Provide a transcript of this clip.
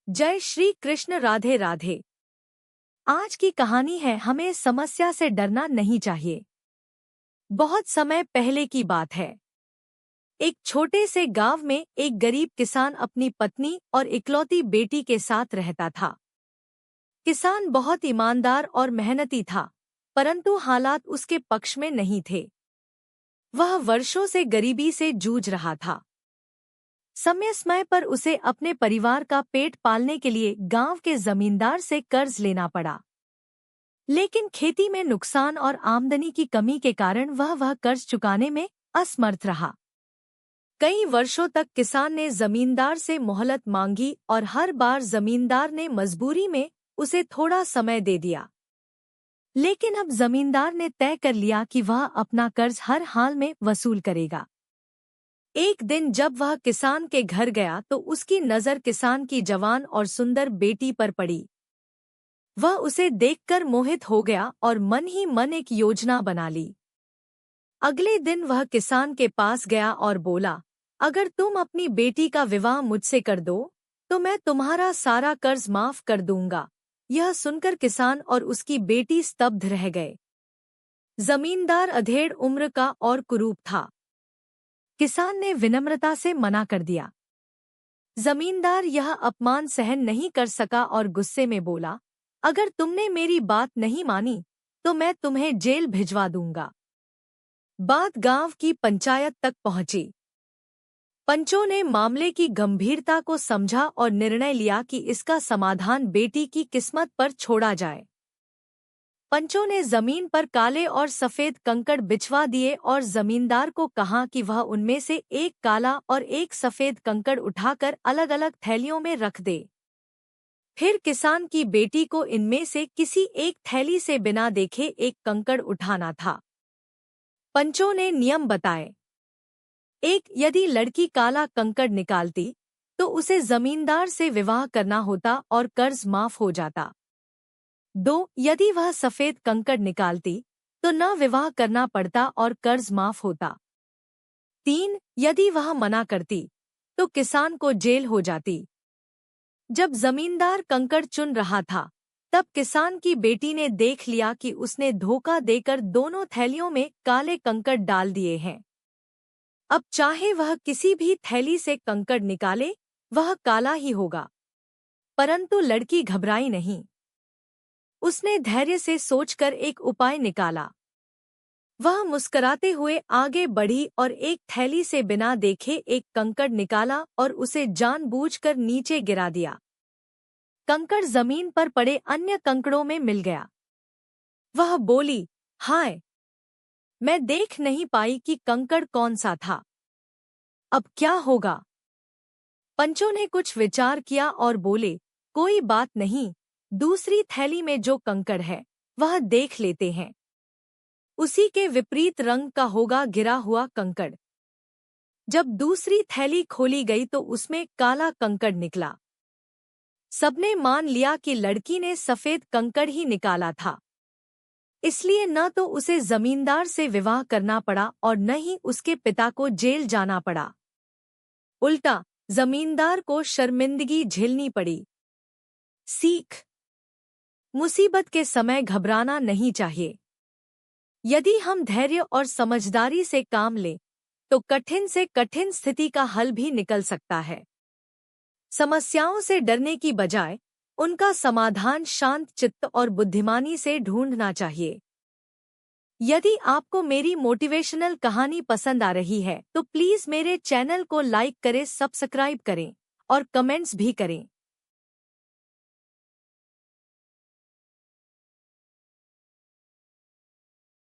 जय श्री कृष्ण। राधे राधे। आज की कहानी है हमें समस्या से डरना नहीं चाहिए। बहुत समय पहले की बात है। एक छोटे से गांव में एक गरीब किसान अपनी पत्नी और इकलौती बेटी के साथ रहता था। किसान बहुत ईमानदार और मेहनती था, परंतु हालात उसके पक्ष में नहीं थे। वह वर्षों से गरीबी से जूझ रहा था। समय समय पर उसे अपने परिवार का पेट पालने के लिए गांव के जमींदार से कर्ज लेना पड़ा। लेकिन खेती में नुकसान और आमदनी की कमी के कारण वह कर्ज चुकाने में असमर्थ रहा। कई वर्षों तक किसान ने जमींदार से मोहलत मांगी और हर बार जमींदार ने मजबूरी में उसे थोड़ा समय दे दिया। लेकिन अब जमींदार ने तय कर लिया कि वह अपना कर्ज हर हाल में वसूल करेगा। एक दिन जब वह किसान के घर गया तो उसकी नज़र किसान की जवान और सुंदर बेटी पर पड़ी। वह उसे देखकर मोहित हो गया और मन ही मन एक योजना बना ली। अगले दिन वह किसान के पास गया और बोला, अगर तुम अपनी बेटी का विवाह मुझसे कर दो तो मैं तुम्हारा सारा कर्ज माफ कर दूंगा। यह सुनकर किसान और उसकी बेटी स्तब्ध रह गए। जमींदार अधेड़ उम्र का और कुरूप था। किसान ने विनम्रता से मना कर दिया। जमींदार यह अपमान सहन नहीं कर सका और गुस्से में बोला, अगर तुमने मेरी बात नहीं मानी तो मैं तुम्हें जेल भिजवा दूंगा। बात गांव की पंचायत तक पहुंची। पंचों ने मामले की गंभीरता को समझा और निर्णय लिया कि इसका समाधान बेटी की किस्मत पर छोड़ा जाए। पंचों ने जमीन पर काले और सफेद कंकड़ बिछवा दिए और जमींदार को कहा कि वह उनमें से एक काला और एक सफेद कंकड़ उठाकर अलग अलग थैलियों में रख दे। फिर किसान की बेटी को इनमें से किसी एक थैली से बिना देखे एक कंकड़ उठाना था। पंचों ने नियम बताए। 1, यदि लड़की काला कंकड़ निकालती तो उसे जमींदार से विवाह करना होता और कर्ज माफ हो जाता। 2, यदि वह सफेद कंकड़ निकालती तो न विवाह करना पड़ता और कर्ज माफ होता। 3, यदि वह मना करती तो किसान को जेल हो जाती। जब जमींदार कंकड़ चुन रहा था तब किसान की बेटी ने देख लिया कि उसने धोखा देकर दोनों थैलियों में काले कंकड़ डाल दिए हैं। अब चाहे वह किसी भी थैली से कंकड़ निकाले वह काला ही होगा। परंतु लड़की घबराई नहीं। उसने धैर्य से सोचकर एक उपाय निकाला। वह मुस्कुराते हुए आगे बढ़ी और एक थैली से बिना देखे एक कंकड़ निकाला और उसे जानबूझकर नीचे गिरा दिया। कंकड़ जमीन पर पड़े अन्य कंकड़ों में मिल गया। वह बोली, हाय, मैं देख नहीं पाई कि कंकड़ कौन सा था। अब क्या होगा? पंचों ने कुछ विचार किया और बोले, कोई बात नहीं, दूसरी थैली में जो कंकड़ है वह देख लेते हैं। उसी के विपरीत रंग का होगा गिरा हुआ कंकड़। जब दूसरी थैली खोली गई तो उसमें काला कंकड़ निकला। सबने मान लिया कि लड़की ने सफेद कंकड़ ही निकाला था। इसलिए न तो उसे जमींदार से विवाह करना पड़ा और न ही उसके पिता को जेल जाना पड़ा। उल्टा जमींदार को शर्मिंदगी झेलनी पड़ी। सीख: मुसीबत के समय घबराना नहीं चाहिए। यदि हम धैर्य और समझदारी से काम लें तो कठिन से कठिन स्थिति का हल भी निकल सकता है। समस्याओं से डरने की बजाय उनका समाधान शांत चित्त और बुद्धिमानी से ढूंढना चाहिए। यदि आपको मेरी मोटिवेशनल कहानी पसंद आ रही है तो प्लीज़ मेरे चैनल को लाइक करें, सब्सक्राइब करें और कमेंट्स भी करें।